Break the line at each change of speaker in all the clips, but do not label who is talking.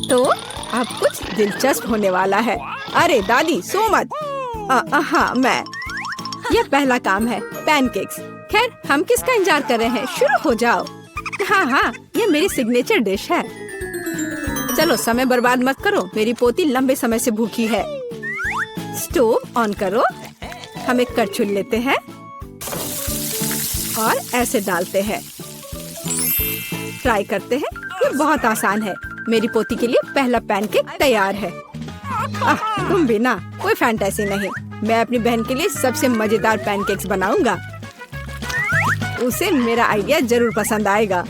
तो अब कुछ दिलचस्प होने वाला है। अरे दादी सो मत। हाँ मैं। यह पहला काम है, पैनकेक्स। खैर हम किसका इंतजार कर रहे हैं, शुरू हो जाओ। हाँ, ये मेरी सिग्नेचर डिश है। चलो समय बर्बाद मत करो, मेरी पोती लंबे समय से भूखी है। स्टोव ऑन करो। हम एक कड़छुल लेते हैं और ऐसे डालते हैं। ट्राई करते हैं। ये बहुत आसान है। मेरी पोती के लिए पहला पैनकेक तैयार है। तुम भी ना, कोई फैंटेसी नहीं। मैं अपनी बहन के लिए सबसे मजेदार पैनकेक्स बनाऊंगा। उसे मेरा आइडिया जरूर पसंद आएगा।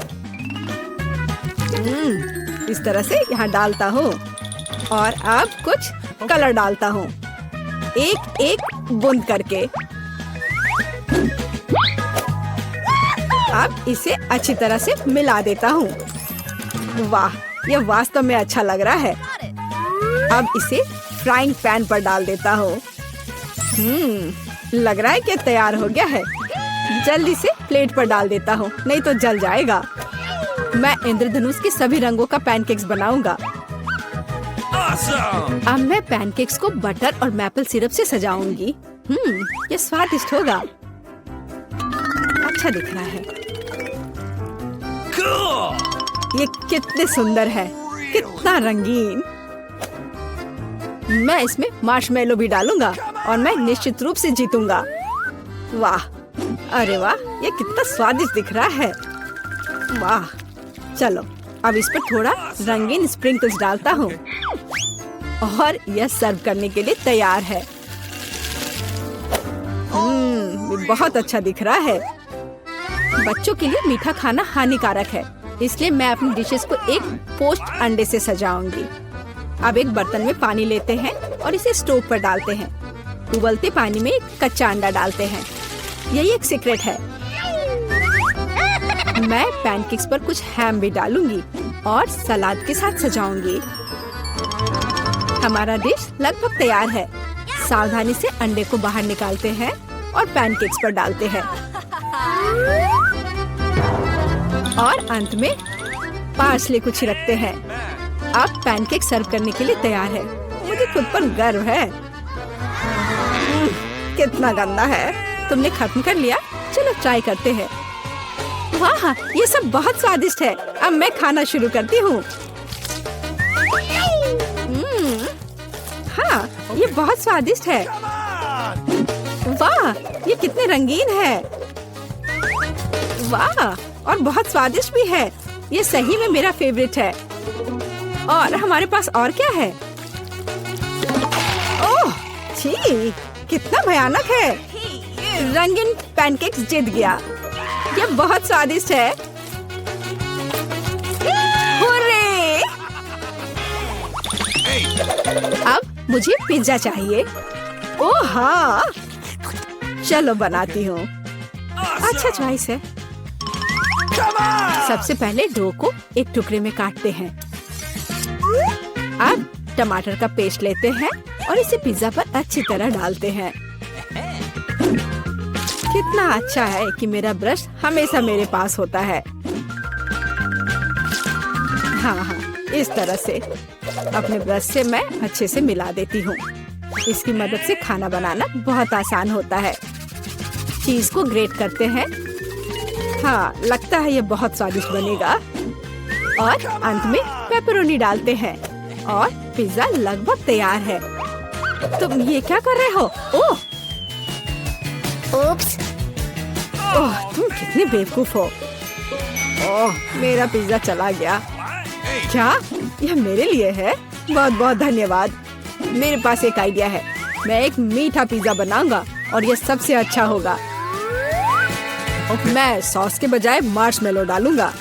इस तरह से यहाँ डालता हूँ और अब कुछ कलर डालता हूँ, एक एक बूंद करके। अब इसे अच्छी तरह से मिला देता हूँ। वाह, यह वास्तव में अच्छा लग रहा है। अब इसे फ्राइंग पैन पर डाल देता हूँ। लग रहा है कि तैयार हो गया है। जल्दी से प्लेट पर डाल देता हूँ, नहीं तो जल जाएगा। मैं इंद्रधनुष के सभी रंगों का पैनकेक्स बनाऊंगा। अब मैं पैनकेक्स को बटर और मैपल सिरप से सजाऊंगी। ये स्वादिष्ट होगा। अच्छा दिख रहा है। ये कितने सुंदर है, कितना रंगीन। मैं इसमें मार्शमेलो भी डालूंगा और मैं निश्चित रूप से जीतूंगा। वाह, अरे वाह, ये कितना स्वादिष्ट दिख रहा है। वाह, चलो अब इस पर थोड़ा रंगीन स्प्रिंकल्स डालता हूँ और यह सर्व करने के लिए तैयार है। बहुत अच्छा दिख रहा है। बच्चों के लिए मीठा खाना हानिकारक है, इसलिए मैं अपनी डिशेस को एक पोस्ट अंडे से सजाऊंगी। अब एक बर्तन में पानी लेते हैं और इसे स्टोव पर डालते हैं। उबलते पानी में एक कच्चा अंडा डालते हैं। यही एक सीक्रेट है। मैं पैनकेक्स पर कुछ हैम भी डालूंगी और सलाद के साथ सजाऊंगी। हमारा डिश लगभग तैयार है। सावधानी से अंडे को बाहर निकालते हैं और पैनकेक्स पर डालते हैं और अंत में पार्सले को छिड़कते हैं। अब पैनकेक सर्व करने के लिए तैयार है। मुझे खुद पर गर्व है। कितना गंदा है। तुमने खत्म कर लिया? चलो ट्राई करते हैं। वाह, ये सब बहुत स्वादिष्ट है। अब मैं खाना शुरू करती हूँ। हाँ, ये बहुत स्वादिष्ट है। वाह, ये कितने रंगीन है। वाह, और बहुत स्वादिष्ट भी है। ये सही में मेरा फेवरेट है। और हमारे पास और क्या है? ओह, छी, कितना भयानक है। रंगीन पैनकेक्स जीत गया। ये बहुत स्वादिष्ट है। हुर्रे! अब मुझे पिज्जा चाहिए। ओह हाँ, चलो बनाती हूँ। अच्छा चॉइस है। सबसे पहले डो को एक टुकड़े में काटते हैं। अब टमाटर का पेस्ट लेते हैं और इसे पिज्जा पर अच्छी तरह डालते हैं। कितना अच्छा है कि मेरा ब्रश हमेशा मेरे पास होता है। हाँ, इस तरह से अपने ब्रश से मैं अच्छे से मिला देती हूँ। इसकी मदद से खाना बनाना बहुत आसान होता है। चीज को ग्रेट करते हैं। हाँ, लगता है ये बहुत स्वादिष्ट बनेगा। और अंत में पेपरोनी डालते हैं और पिज्जा लगभग तैयार है। तुम ये क्या कर रहे हो? ओह,
ओप्स।
ओह, तुम कितने बेवकूफ हो। ओह, मेरा पिज्जा चला गया। क्या यह मेरे लिए है? बहुत बहुत धन्यवाद। मेरे पास एक आइडिया है। मैं एक मीठा पिज्जा बनाऊंगा और यह सबसे अच्छा होगा। मैं सॉस के बजाय मार्शमेलो डालूंगा।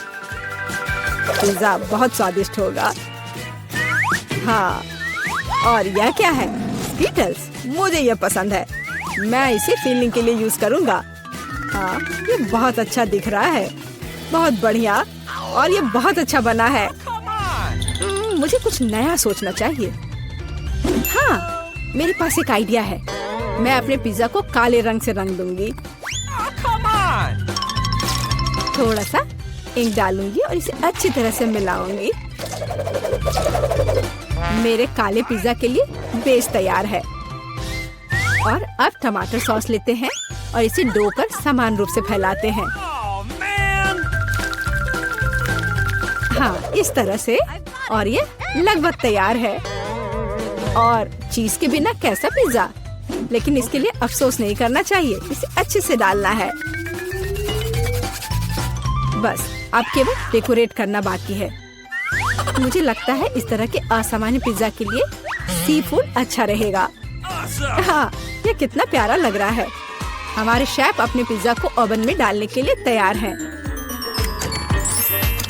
पिज्जा बहुत स्वादिष्ट होगा। हाँ, और यह क्या है? स्कीटल्स। मुझे यह पसंद है। मैं इसे फीलिंग के लिए यूज करूंगा। हाँ, ये बहुत अच्छा दिख रहा है। बहुत बढ़िया। और ये बहुत अच्छा बना है। मुझे कुछ नया सोचना चाहिए। हाँ, मेरे पास एक आइडिया है। मैं अपने पिज्जा को काले रंग से रंग दूंगी। थोड़ा सा इंक डालूंगी और इसे अच्छी तरह से मिलाऊंगी। मेरे काले पिज्जा के लिए बेस तैयार है। और अब टमाटर सॉस लेते हैं और इसे डो पर समान रूप से फैलाते हैं। हाँ, इस तरह से। और ये लगभग तैयार है। और चीज के बिना कैसा पिज्जा, लेकिन इसके लिए अफसोस नहीं करना चाहिए, इसे अच्छे से डालना है। बस अब केवल डेकोरेट करना बाकी है। मुझे लगता है इस तरह के असामान्य पिज्जा के लिए सी फूड अच्छा रहेगा। हाँ, ये कितना प्यारा लग रहा है। हमारे शेफ अपने पिज्जा को ओवन में डालने के लिए तैयार हैं।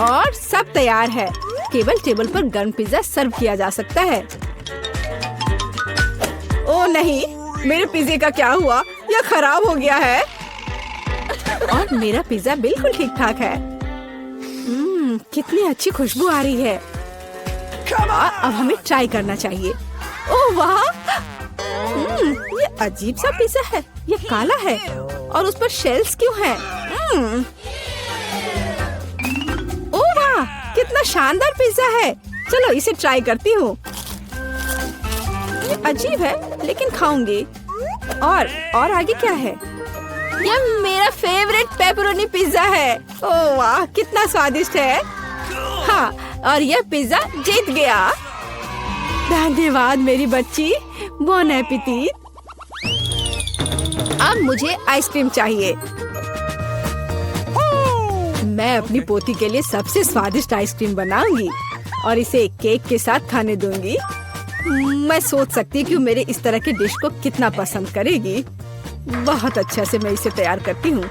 और सब तैयार है, केवल टेबल पर गर्म पिज्जा सर्व किया जा सकता है। ओह नहीं, मेरे पिज्जे का क्या हुआ? यह खराब हो गया है। और मेरा पिज्जा बिल्कुल ठीक ठाक है। कितनी अच्छी खुशबू आ रही है। अब हमें ट्राई करना चाहिए। ओह वाह, ये अजीब सा पिज्जा है। ये काला है और उस पर शेल्स क्यों हैं? ओह वाह, कितना शानदार पिज्जा है। चलो इसे ट्राई करती हूँ। ये अजीब है लेकिन खाऊंगी। और आगे क्या है? यह मेरा फेवरेट पेपरोनी पिज्जा है। ओह वाह, कितना स्वादिष्ट है। हाँ, और यह पिज्जा जीत गया। धन्यवाद मेरी बच्ची, बॉन एपेटिट। अब मुझे आइसक्रीम चाहिए। मैं अपनी पोती के लिए सबसे स्वादिष्ट आइसक्रीम बनाऊंगी और इसे केक के साथ खाने दूंगी। मैं सोच सकती हूँ कि मेरे इस तरह के डिश को कितना पसंद करेगी। बहुत अच्छा से मैं इसे तैयार करती हूँ।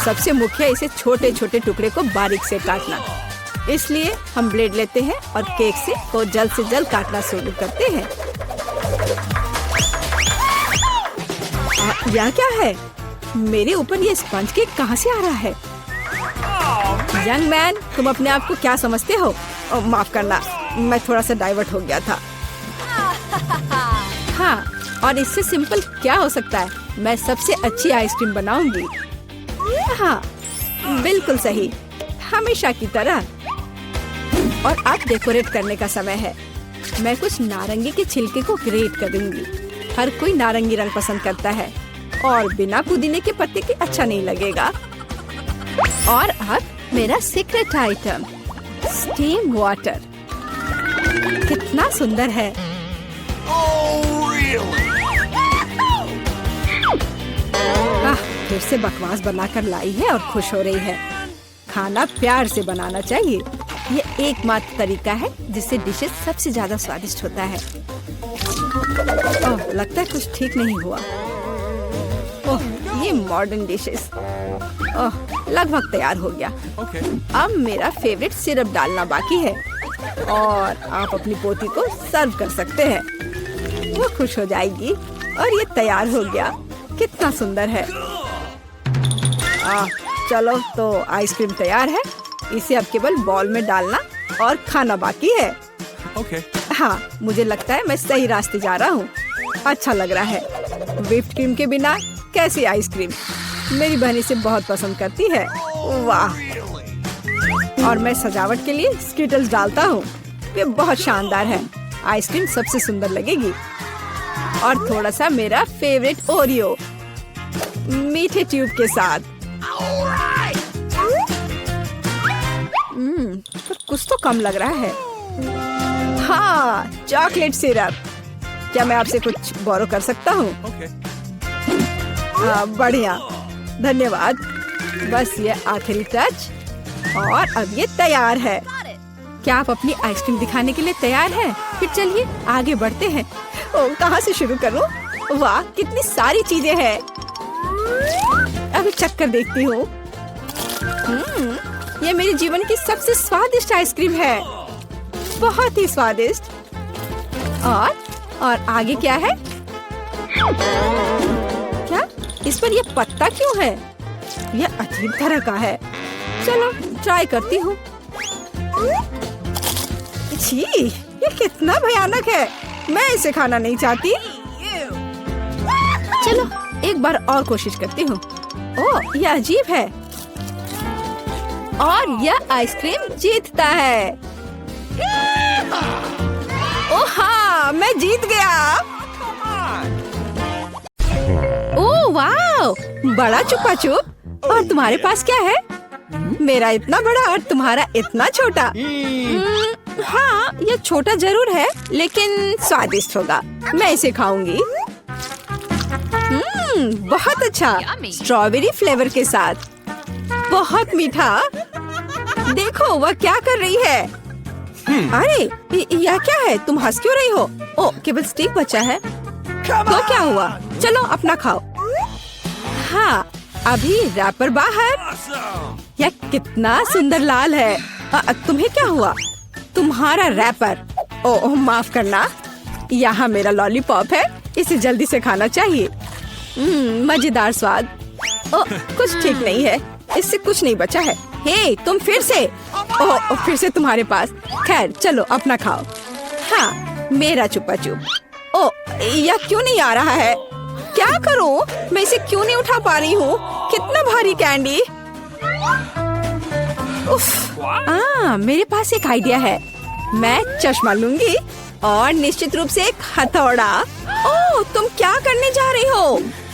सबसे मुख्य इसे छोटे छोटे टुकड़े को बारीक से काटना। इसलिए हम ब्लेड लेते हैं और केक को जल्द से जल्द काटना शुरू करते हैं। यह क्या है? मेरे ऊपर ये स्पंज केक कहाँ से आ रहा है? यंग मैन, तुम अपने आप को क्या समझते हो? माफ करना, मैं थोड़ा सा डाइवर्ट हो गया था। हाँ, और इससे सिंपल क्या हो सकता है? मैं सबसे अच्छी आइसक्रीम बनाऊंगी। हाँ, बिल्कुल सही, हमेशा की तरह। और अब डेकोरेट करने का समय है। मैं कुछ नारंगी के छिलके को ग्रेट करूंगी। हर कोई नारंगी रंग पसंद करता है और बिना पुदीने के पत्ते के अच्छा नहीं लगेगा। और अब मेरा सीक्रेट आइटम, स्टीम वाटर। कितना सुंदर है। फिर से बकवास बनाकर लाई है और खुश हो रही है। खाना प्यार से बनाना चाहिए। ये एकमात्र तरीका है जिससे डिशेस सबसे ज्यादा स्वादिष्ट होता है। ओह, लगता है कुछ ठीक नहीं हुआ। ओह, ये मॉडर्न डिशेस। ओह, लगभग तैयार हो गया। अब मेरा फेवरेट सिरप डालना बाकी है और आप अपनी पोती को सर्व कर सकते हैं। वो खुश हो जाएगी। और ये तैयार हो गया। कितना सुंदर है। चलो, तो आइसक्रीम तैयार है। इसे अब केवल बॉल में डालना और खाना बाकी है। हाँ, मुझे लगता है मैं सही रास्ते जा रहा हूँ। अच्छा लग रहा है। व्हिप्ड क्रीम के बिना कैसी आइसक्रीम? मेरी बहन इसे बहुत पसंद करती है। वाह! और मैं सजावट के लिए स्किटल्स डालता हूँ। ये बहुत शानदार है। आइसक्रीम सबसे सुंदर लगेगी। और थोड़ा सा मेरा फेवरेट ओरियो मीठे ट्यूब के साथ। तो कुछ तो कम लग रहा है। हाँ, चॉकलेट सिरप। क्या मैं आपसे कुछ बोरो कर सकता हूँ? बढ़िया, धन्यवाद। बस ये आखिरी टच और अब ये तैयार है। क्या आप अपनी आइसक्रीम दिखाने के लिए तैयार हैं? फिर चलिए आगे बढ़ते हैं। ओह, कहाँ से शुरू करूँ? वाह, कितनी सारी चीजें हैं। अभी चक्कर देखती हूँ। ये मेरे जीवन की सबसे स्वादिष्ट आइसक्रीम है। बहुत ही स्वादिष्ट। और आगे क्या है? क्या इस पर ये पत्ता क्यों है? ये अजीब तरह का है। चलो ट्राई करती हूँ। छी, ये कितना भयानक है। मैं इसे खाना नहीं चाहती। चलो एक बार और कोशिश करती हूँ। ओह, ये अजीब है। और यह आइसक्रीम जीतता है। मैं जीत गया। ओह वाह, बड़ा छुपा छुप। और तुम्हारे पास क्या है? मेरा इतना बड़ा और तुम्हारा इतना छोटा। हाँ, ये छोटा जरूर है लेकिन स्वादिष्ट होगा। मैं इसे खाऊंगी। बहुत अच्छा, स्ट्रॉबेरी फ्लेवर के साथ। बहुत मीठा। देखो वह क्या कर रही है। अरे यह क्या है? तुम हंस क्यों रही हो? ओ, केवल स्टिक बचा है। तो क्या हुआ? चलो अपना खाओ। हाँ, अभी रैपर बाहर। यह कितना सुंदर लाल है। तुम्हें क्या हुआ? तुम्हारा रैपर। ओह माफ करना, यहाँ मेरा लॉलीपॉप है, इसे जल्दी से खाना चाहिए। मजेदार स्वाद। ओह कुछ ठीक नहीं है, इससे कुछ नहीं बचा है। हे तुम फिर से। ओह फिर से तुम्हारे पास। खैर चलो अपना खाओ। हाँ, मेरा छुपा छुप। ओह यह क्यों नहीं आ रहा है? क्या करूं? मैं इसे क्यों नहीं उठा पा रही हूँ? कितना भारी कैंडी। उफ, मेरे पास एक आइडिया है। मैं चश्मा लूंगी और निश्चित रूप से एक हथौड़ा। ओह तुम क्या करने जा रही हो?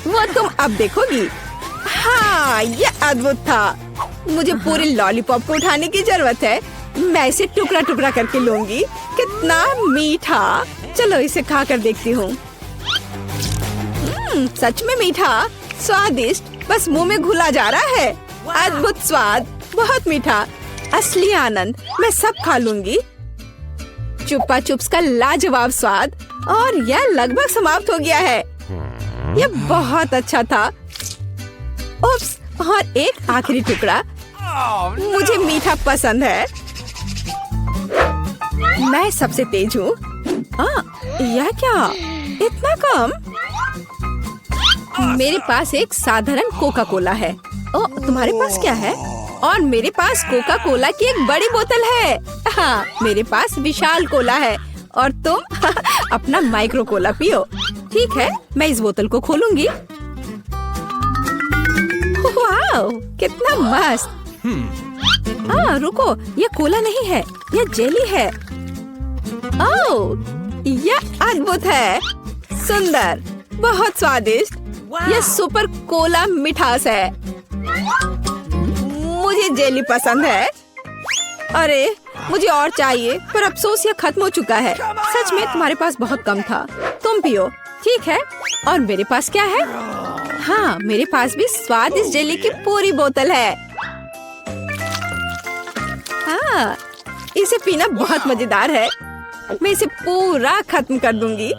वो तुम अब देखोगी। हाँ, ये अद्भुत था। मुझे पूरे लॉलीपॉप को उठाने की जरूरत है। मैं इसे टुकड़ा टुकड़ा करके लूंगी। कितना मीठा। चलो इसे खा कर देखती हूँ। सच में मीठा, स्वादिष्ट, बस मुंह में घुला जा रहा है। अद्भुत स्वाद, बहुत मीठा, असली आनंद। मैं सब खा लूंगी। चुप्पा चुप्स का लाजवाब स्वाद। और यह लगभग समाप्त हो गया है। यह बहुत अच्छा था। उप्स, और एक आखिरी टुकड़ा। मुझे मीठा पसंद है। मैं सबसे तेज हूँ। यह क्या? इतना कम? मेरे पास एक साधारण कोका कोला है। ओ, तुम्हारे पास क्या है? और मेरे पास कोका कोला की एक बड़ी बोतल है। हाँ, मेरे पास विशाल कोला है और तुम अपना माइक्रो कोला पियो। ठीक है, मैं इस बोतल को खोलूंगी। वाह, कितना मस्त। रुको, ये कोला नहीं है, ये जेली है। ओह, यह अद्भुत है, सुंदर, बहुत स्वादिष्ट। यह सुपर कोला मिठास है। मुझे जेली पसंद है। अरे मुझे और चाहिए, पर अफसोस यह खत्म हो चुका है। सच में तुम्हारे पास बहुत कम था। तुम पियो। ठीक है, और मेरे पास क्या है? हाँ, मेरे पास भी स्वादिष्ट जेली की पूरी बोतल है। हाँ, इसे पीना बहुत मजेदार है। मैं इसे पूरा खत्म कर दूंगी।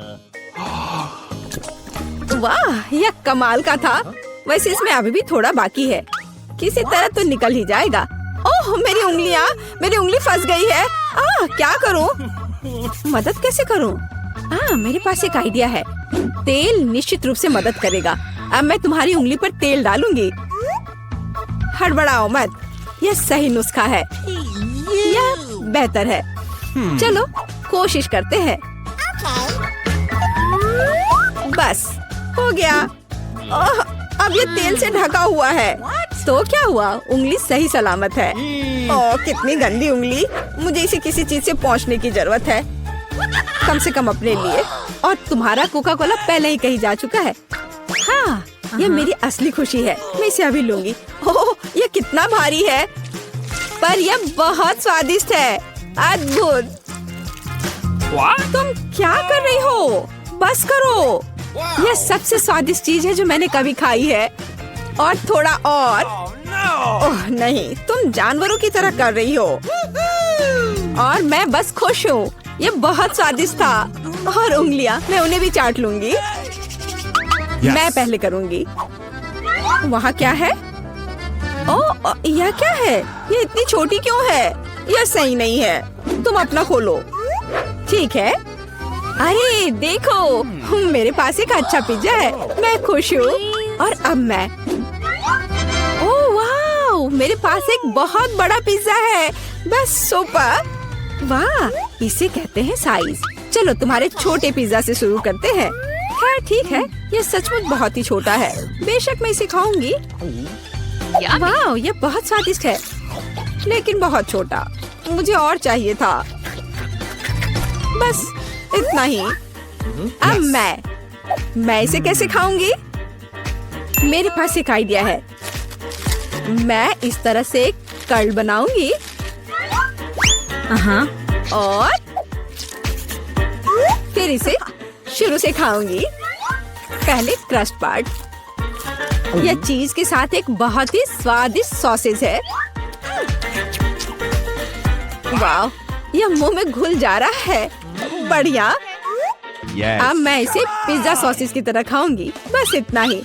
वाह, यह कमाल का था। वैसे इसमें अभी भी थोड़ा बाकी है। किसी तरह तो निकल ही जाएगा। ओह मेरी उंगली फंस गई है। क्या करूं? मदद कैसे करूं? मेरे पास एक आइडिया है। तेल निश्चित रूप से मदद करेगा। अब मैं तुम्हारी उंगली पर तेल डालूंगी। हड़बड़ाओ मत, यह सही नुस्खा है। यह बेहतर है। चलो कोशिश करते हैं। बस हो गया। अब ये तेल से ढका हुआ है। तो क्या हुआ? उंगली सही सलामत है। ओह कितनी गंदी उंगली। मुझे इसे किसी चीज से पोंछने की जरूरत है, कम से कम अपने लिए। और तुम्हारा कोका कोला पहले ही कहीं जा चुका है। हाँ, ये मेरी असली खुशी है। मैं इसे अभी लूंगी। ओह ये कितना भारी है, पर यह बहुत स्वादिष्ट है। अद्भुत। तुम क्या कर रही हो? बस करो। यह सबसे स्वादिष्ट चीज है जो मैंने कभी खाई है। और थोड़ा और। ओह नहीं, तुम जानवरों की तरह कर रही हो। और मैं बस खुश हूँ। ये बहुत स्वादिष्ट था। और उंगलियां, मैं उन्हें भी चाट लूंगी। मैं पहले करूंगी। वहाँ क्या है? ओह यह क्या है? ये इतनी छोटी क्यों है? यह सही नहीं है। तुम अपना खोलो। ठीक है। अरे देखो, मेरे पास एक अच्छा पिज्जा है। मैं खुश हूँ। और अब मैं, ओह वाह, मेरे पास एक बहुत बड़ा पिज्जा है। बस सुपर। वाह, इसे कहते हैं साइज। चलो तुम्हारे छोटे पिज्जा से शुरू करते हैं। खैर ठीक है, ये सचमुच बहुत ही छोटा है। बेशक मैं इसे खाऊंगी। वाह, ये बहुत स्वादिष्ट है, लेकिन बहुत छोटा। मुझे और चाहिए था। बस इतना ही। अब मैं इसे कैसे खाऊंगी? मेरे पास एक आइडिया है। मैं इस तरह से एक कर्ल बनाऊंगी और फिर इसे शुरू से खाऊंगी। पहले क्रस्ट पार्ट। यह चीज के साथ एक बहुत ही स्वादिष्ट सॉसेज है। वाह, यह मुंह में घुल जा रहा है। बढ़िया। अब मैं इसे पिज्जा सॉसेज की तरह खाऊंगी। बस इतना ही।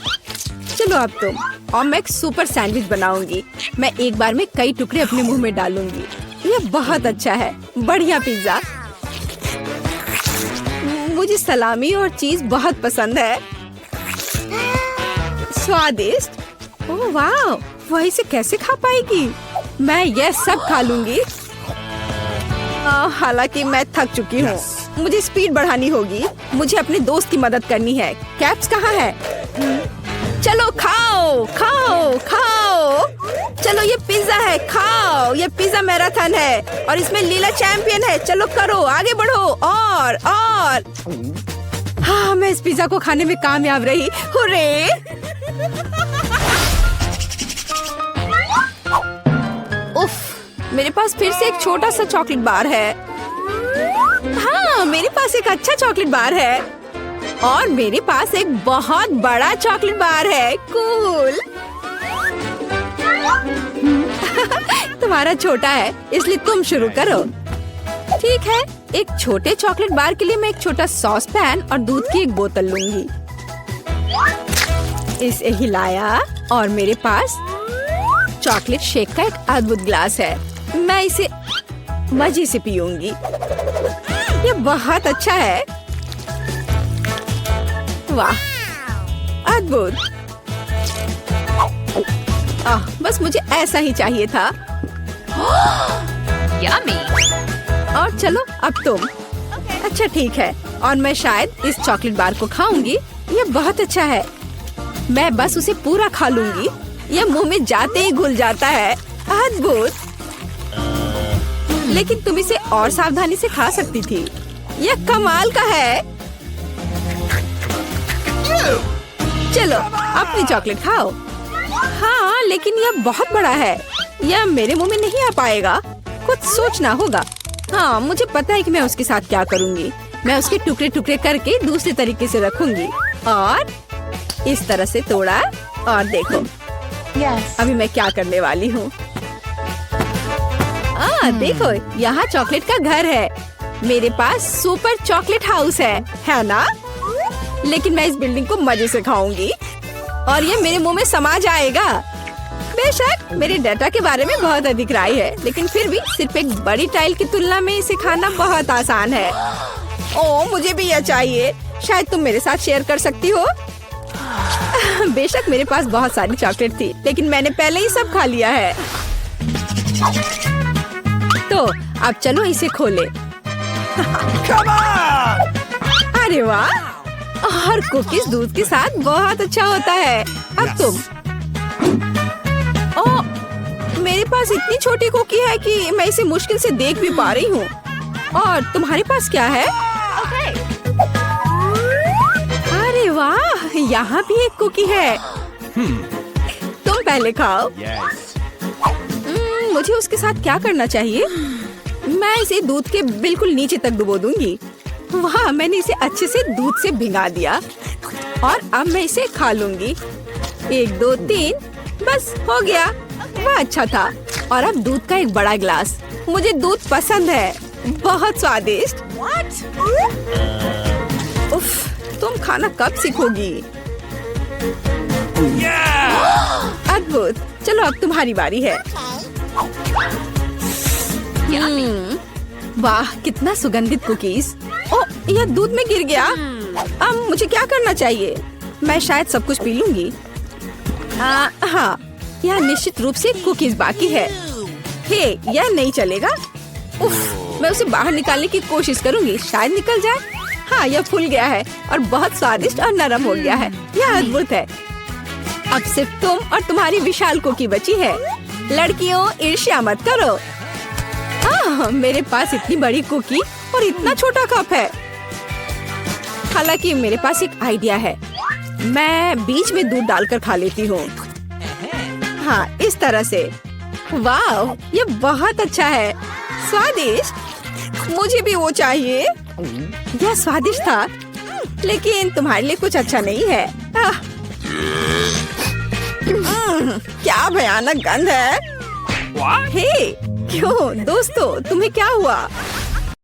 चलो अब तुम। और मैं एक सुपर सैंडविच बनाऊंगी। मैं एक बार में कई टुकड़े अपने मुंह में डालूंगी। यह बहुत अच्छा है। बढ़िया पिज्जा। मुझे सलामी और चीज बहुत पसंद है। स्वादिष्ट। ओह वाह, वह इसे कैसे खा पाएगी? मैं यह सब खा लूंगी। हालांकि मैं थक चुकी हूँ। मुझे स्पीड बढ़ानी होगी। मुझे अपने दोस्त की मदद करनी है। कैप्स कहाँ है? चलो खाओ खाओ खाओ। चलो ये पिज्जा है, खाओ। ये पिज्जा मैराथन है और इसमें लीला चैंपियन है। चलो करो, आगे बढ़ो। और हाँ, मैं इस पिज्जा को खाने में कामयाब रही। हुर्रे! उफ, मेरे पास फिर से एक छोटा सा चॉकलेट बार है। हाँ, मेरे पास एक अच्छा चॉकलेट बार है और मेरे पास एक बहुत बड़ा चॉकलेट बार है। कूल। तुम्हारा छोटा है, इसलिए तुम शुरू करो। ठीक है, एक छोटे चॉकलेट बार के लिए मैं एक छोटा सॉस पैन और दूध की एक बोतल लूंगी। इसे हिलाया और मेरे पास चॉकलेट शेक का एक अद्भुत ग्लास है। मैं इसे मजे से पीऊंगी। ये बहुत अच्छा है। वाह, अद्भुत। बस मुझे ऐसा ही चाहिए था।
Yummy.
और चलो अब तुम। अच्छा ठीक है, और मैं शायद इस चॉकलेट बार को खाऊंगी। ये बहुत अच्छा है। मैं बस उसे पूरा खा लूंगी। यह मुंह में जाते ही घुल जाता है। अद्भुत। लेकिन तुम इसे और सावधानी से खा सकती थी। यह कमाल का है। चलो अपनी चॉकलेट खाओ। हाँ, लेकिन यह बहुत बड़ा है। यह मेरे मुंह में नहीं आ पाएगा। कुछ सोचना होगा। हाँ, मुझे पता है कि मैं उसके साथ क्या करूँगी। मैं उसके टुकड़े टुकड़े करके दूसरे तरीके से रखूंगी और इस तरह से तोड़ा। और देखो अभी मैं क्या करने वाली हूँ। देखो, यहाँ चॉकलेट का घर है। मेरे पास सुपर चॉकलेट हाउस है ना? लेकिन मैं इस बिल्डिंग को मजे से खाऊंगी और ये मेरे मुंह में समा जाएगा। बेशक मेरे डाटा के बारे में बहुत अधिक राय है, लेकिन फिर भी सिर्फ एक बड़ी टाइल की तुलना में इसे खाना बहुत आसान है। ओह, मुझे भी यह चाहिए। शायद तुम मेरे साथ शेयर कर सकती हो। बेशक मेरे पास बहुत सारी चॉकलेट थी, लेकिन मैंने पहले ही सब खा लिया है। तो अब चलो इसे खोले। अरे वाह, और कुकीज दूध के साथ बहुत अच्छा होता है। अब तुम। ओह, मेरे पास इतनी छोटी कुकी है कि मैं इसे मुश्किल से देख भी पा रही हूँ। और तुम्हारे पास क्या है? अरे वाह, यहाँ भी एक कुकी है। तुम पहले खाओ। मुझे उसके साथ क्या करना चाहिए? मैं इसे दूध के बिल्कुल नीचे तक डुबो दूंगी। वाह, मैंने इसे अच्छे से दूध से भिगा दिया और अब मैं इसे खा लूंगी। 1 2 3, बस हो गया। वह अच्छा था। और अब दूध का एक बड़ा गिलास। मुझे दूध पसंद है। बहुत स्वादिष्ट। उफ, तुम खाना कब सीखोगी? अद्भुत। चलो अब तुम्हारी बारी है। वाह, कितना सुगंधित कुकीज। ओह, यह दूध में गिर गया। अब मुझे क्या करना चाहिए? मैं शायद सब कुछ पी लूंगी। हाँ, यह निश्चित रूप से कुकीज बाकी है। हे, यह नहीं चलेगा। उफ, मैं उसे बाहर निकालने की कोशिश करूंगी। शायद निकल जाए। हाँ, यह फूल गया है और बहुत स्वादिष्ट और नरम हो गया है। यह अद्भुत है। अब सिर्फ तुम और तुम्हारी विशाल कुकी बची है। लड़कियों, ईर्ष्या मत करो। मेरे पास इतनी बड़ी कुकी और इतना छोटा कप है। हालांकि मेरे पास एक आइडिया है। मैं बीच में दूध डालकर खा लेती हूँ। हाँ, इस तरह से। वाह, ये बहुत अच्छा है। स्वादिष्ट। मुझे भी वो चाहिए। यह स्वादिष्ट था, लेकिन तुम्हारे लिए कुछ अच्छा नहीं है। क्या भयानक गंध है। हे, क्यों दोस्तों, तुम्हें क्या हुआ?